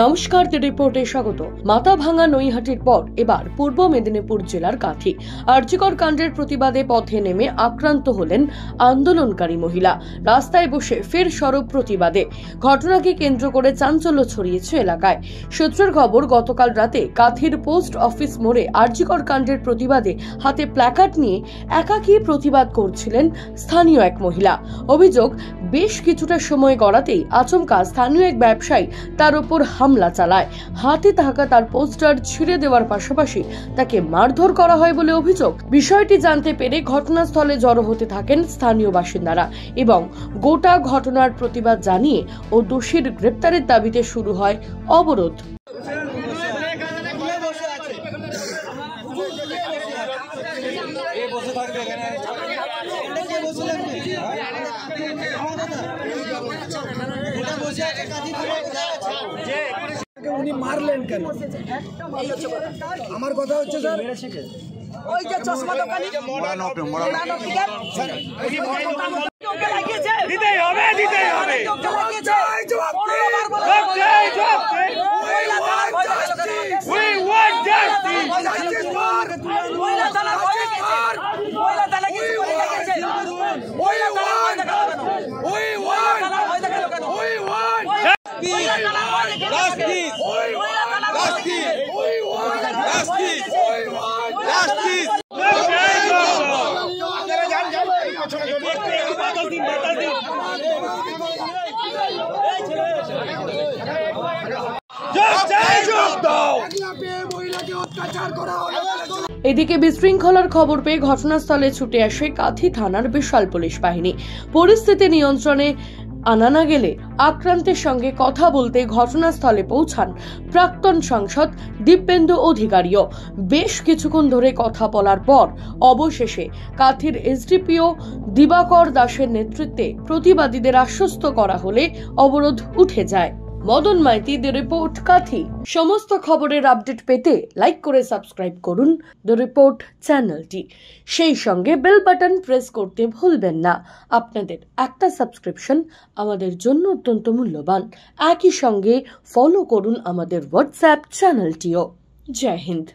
নমস্কার, দ্য রিপোর্টে স্বাগত। মাথা ভাঙা নৈহাটির পর এবার পূর্ব মেদিনীপুর জেলার কাথি আরজিকর কাণ্ডের প্রতিবাদে পথে নেমে আক্রান্ত হলেন আন্দোলনকারী মহিলা। রাস্তায় বসে ফের সরব প্রতিবাদে। ঘটনাকে কেন্দ্র করে চাঞ্চল্য ছড়িয়েছে এলাকায়। সূত্রের খবর, গতকাল রাতে কাথির পোস্ট অফিস মোড়ে আরজিকর কাণ্ডের প্রতিবাদে হাতে প্ল্যাকার্ড নিয়ে একাকী প্রতিবাদ করছিলেন স্থানীয় এক মহিলা। অভিযোগ, বেশ কিছুটা সময় গড়াতেই আচমকা স্থানীয় এক ব্যবসায়ী তার উপর হামলা চালায়। হাতে থাকা তার পোস্টার ছিঁড়ে দেওয়ার পাশাপাশি তাকে মারধর করা হয় বলে অভিযোগ। বিষয়টি জানতে পেরে ঘটনাস্থলে জড়ো হতে থাকেন স্থানীয় বাসিন্দারা এবং গোটা ঘটনার প্রতিবাদ জানিয়ে ও দোষীর গ্রেপ্তারের দাবিতে শুরু হয় অবরোধ। উনি মারলেন কেন? আমার কথা হচ্ছে স্যার, ওই যে চশমা দোকানি এদিকে বিশৃঙ্খলার খবর পেয়ে ঘটনাস্থলে ছুটে আসে কাথি থানার বিশাল পুলিশ বাহিনী। পরিস্থিতি নিয়ন্ত্রণে আনা না গেলে আক্রান্তের সঙ্গে কথা বলতে ঘটনাস্থলে পৌঁছান প্রাক্তন সাংসদ দিব্যেন্দু অধিকারীও। বেশ কিছুক্ষণ ধরে কথা বলার পর অবশেষে কাথির এসডিপিও দিবাকর দাসের নেতৃত্বে প্রতিবাদীদের আশ্বস্ত করা হলে অবরোধ উঠে যায়। Madan Maity, the report, Kanthi. সমস্ত খবরের আপডেট পেতে লাইক করে সাবস্ক্রাইব করুন দ্য রিপোর্ট চ্যানেলটি। সেই সঙ্গে বেল বাটন প্রেস করতে ভুলবেন না। আপনাদের একটা সাবস্ক্রিপশন আমাদের জন্য অত্যন্ত মূল্যবান। একই সঙ্গে ফলো করুন আমাদের হোয়াটসঅ্যাপ চ্যানেলটিও। জয় হিন্দ।